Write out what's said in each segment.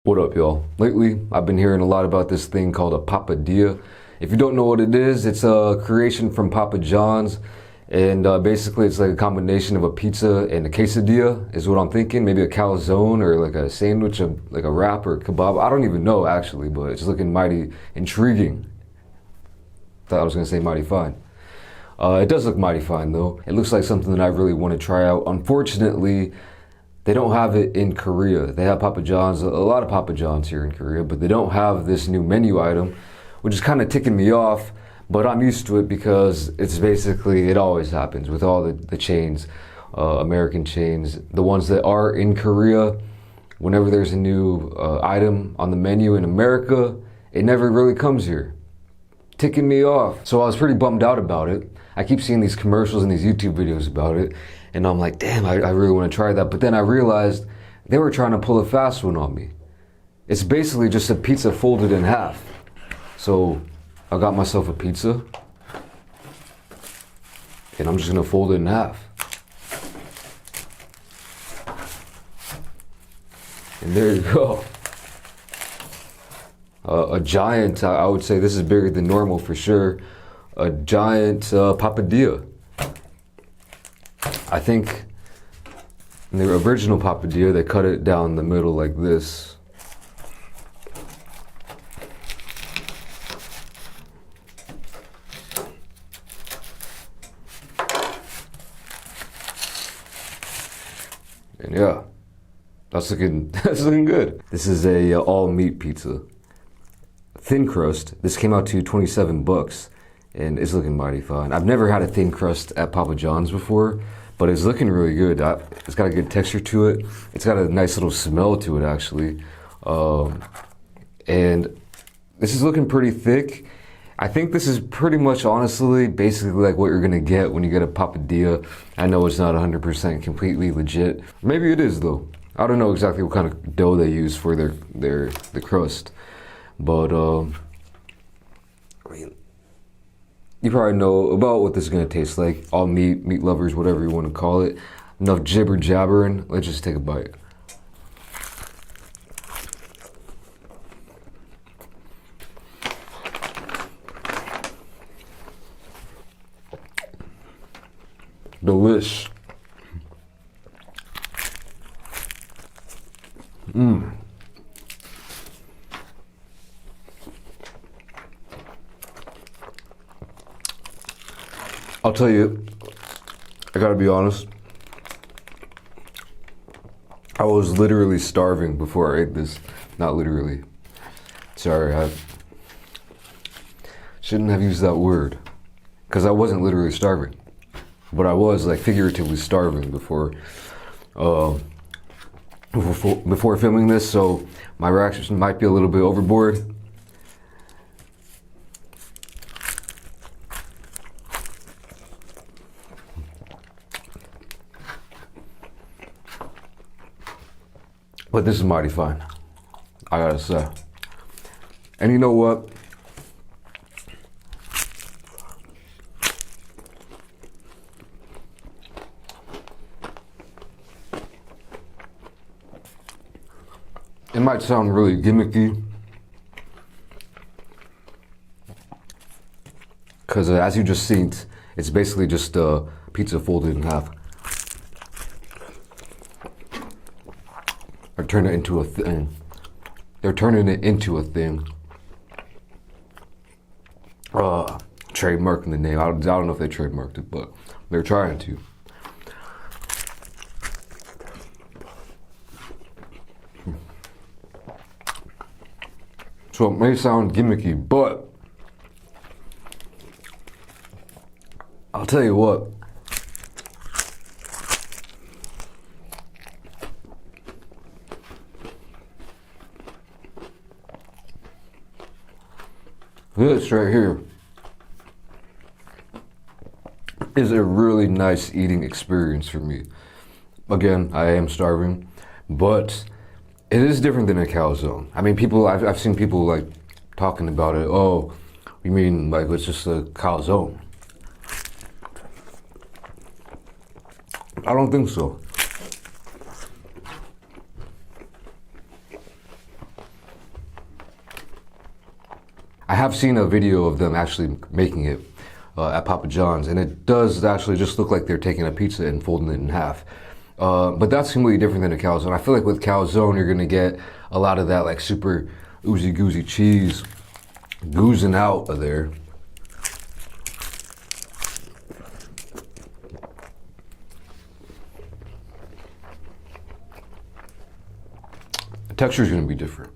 What up, y'all? Lately, I've been hearing a lot about this thing called a Papadia. If you don't know what it is, it's a creation from Papa John's. And basically, it's like a combination of a pizza and a quesadilla, is what I'm thinking. Maybe a calzone or like a sandwich, like a wrap or a kebab. I don't even know, actually, but it's looking mighty intriguing. Thought I was going to say mighty fine. It does look mighty fine, though. It looks like something that I really want to try out. Unfortunately, they don't have it in Korea. They have Papa John's, a lot of Papa John's here in Korea, but they don't have this new menu item, which is kind of ticking me off, but I'm used to it because it's basically, it always happens with all the chains, American chains, the ones that are in Korea. Whenever there's a new item on the menu in America, it never really comes here. Ticking me off. So I was pretty bummed out about it. I keep seeing these commercials and these YouTube videos about it, and I'm like, damn, I really want to try that. But then I realized they were trying to pull a fast one on me. It's basically just a pizza folded in half. So I got myself a pizza, and I'm just gonna fold it in half. And there you go. A giant, I would say this is bigger than normal for sure. A giant papadia. I think in the original papadia, they cut it down the middle like this. And yeah, that's looking good. This is a all meat pizza. Thin crust. This came out to 27 bucks and it's looking mighty fine. I've never had a thin crust at Papa John's before, but it's looking really good. It's got a good texture to it. It's got a nice little smell to it, actually. And this is looking pretty thick. I think this is pretty much, honestly, basically like what you're gonna get when you get a papadia. I know it's not 100% completely legit. Maybe it is, though. I don't know exactly what kind of dough they use for the crust. But, I mean, you probably know about what this is gonna taste like. All meat lovers, whatever you want to call it. Enough jibber jabbering. Let's just take a bite. Delish. I'll tell you, I gotta be honest, I was literally starving before I ate this. Not literally. Sorry, I shouldn't have used that word. Because I wasn't literally starving. But I was like figuratively starving before filming this, so my reaction might be a little bit overboard. But this is mighty fine, I gotta say. And you know what? It might sound really gimmicky, because as you just seen, it's basically just a pizza folded in half. Or turn it into a thing. They're turning it into a thing. Trademarking the name. I don't know if they trademarked it, but they're trying to. So it may sound gimmicky, but I'll tell you what. This right here is a really nice eating experience for me. Again, I am starving, but it is different than a calzone. I mean, I've seen people like talking about it. Oh, you mean like it's just a calzone? I don't think so. I have seen a video of them actually making it at Papa John's, and it does actually just look like they're taking a pizza and folding it in half. But that's completely different than a calzone. I feel like with calzone, you're gonna get a lot of that like super oozy goozy cheese goozing out of there. The texture is gonna be different.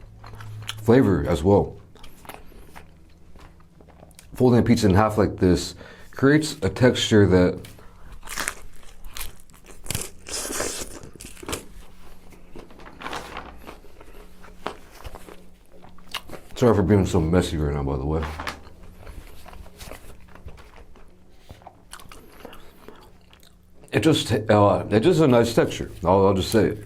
Flavor as well. Folding a pizza in half like this creates a texture that sorry for being so messy right now, by the way. It's just a nice texture. I'll just say it.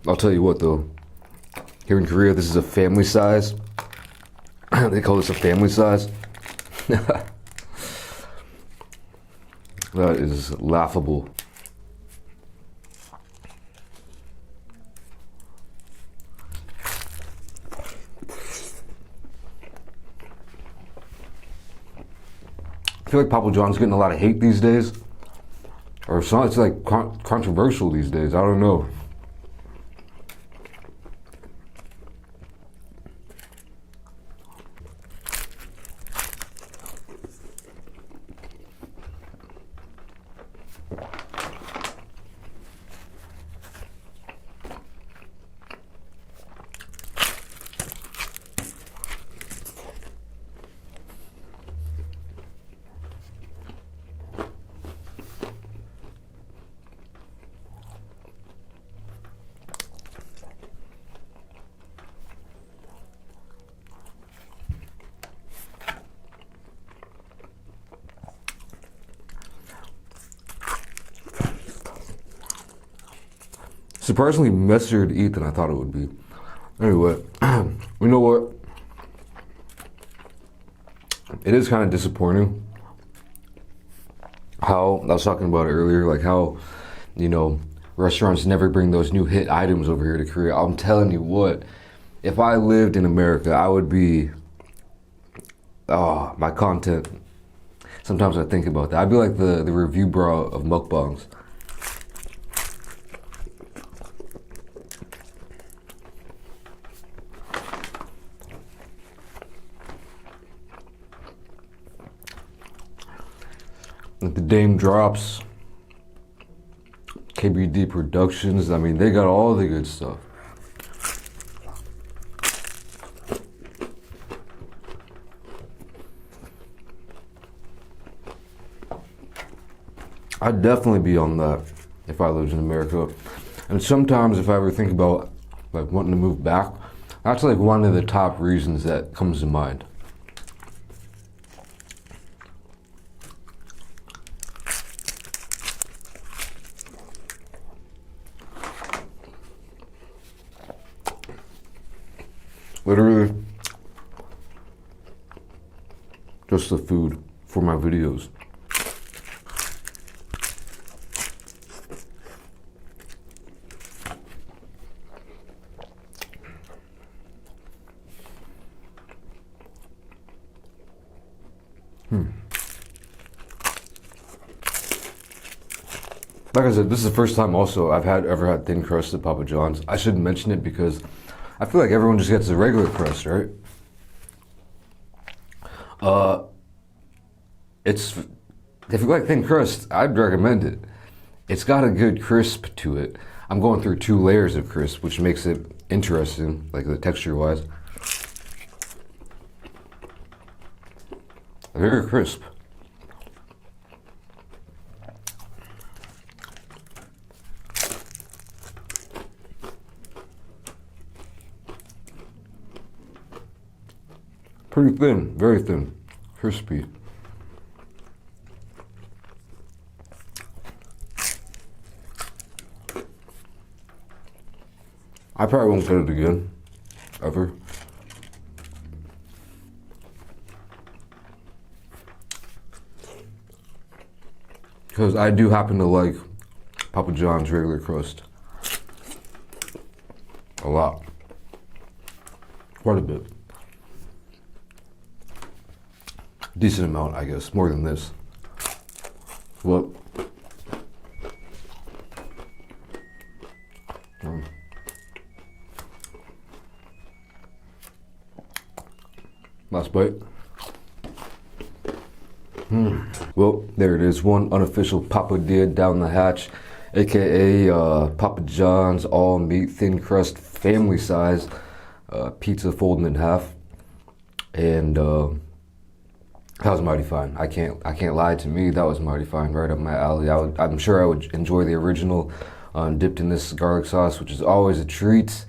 I'll tell you what though, here in Korea, this is a family size. They call this a family size. That is laughable. I feel like Papa John's getting a lot of hate these days. Or it's like controversial these days, I don't know. Surprisingly messier to eat than I thought it would be. Anyway, you know what? It is kind of disappointing how, I was talking about it earlier, like how, you know, restaurants never bring those new hit items over here to Korea. I'm telling you what, if I lived in America, I would be, my content. Sometimes I think about that. I'd be like the review bro of mukbangs. Like the Dame Drops, KBD Productions, I mean, they got all the good stuff. I'd definitely be on that if I lived in America. And sometimes if I ever think about like wanting to move back, that's like one of the top reasons that comes to mind. Literally, just the food for my videos. Like I said, this is the first time also I've ever had thin crust at Papa John's. I shouldn't mention it because I feel like everyone just gets the regular crust, right? If you like thin crust, I'd recommend it. It's got a good crisp to it. I'm going through 2 layers of crisp, which makes it interesting, like the texture-wise. Very crisp. Pretty thin, very thin, crispy. I probably won't get it again, ever. Because I do happen to like Papa John's regular crust a lot. Quite a bit. Decent amount, I guess, more than this. What? Last bite. Well, there it is. One unofficial Papadia down the hatch, aka Papa John's all meat thin crust family size pizza folded in half, and that was mighty fine. I can't lie. To me, that was mighty fine, right up my alley. I'm sure I would enjoy the original, dipped in this garlic sauce, which is always a treat.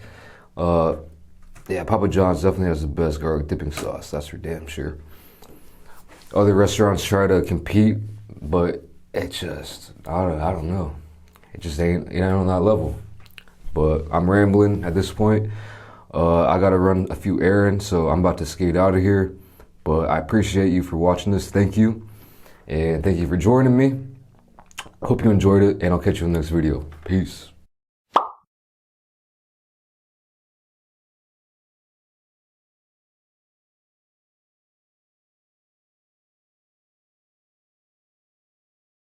Yeah, Papa John's definitely has the best garlic dipping sauce. That's for damn sure. Other restaurants try to compete, but it just, I don't know. It just ain't on that level. But I'm rambling at this point. I gotta run a few errands, so I'm about to skate out of here. But I appreciate you for watching this. Thank you. And thank you for joining me. Hope you enjoyed it, and I'll catch you in the next video. Peace.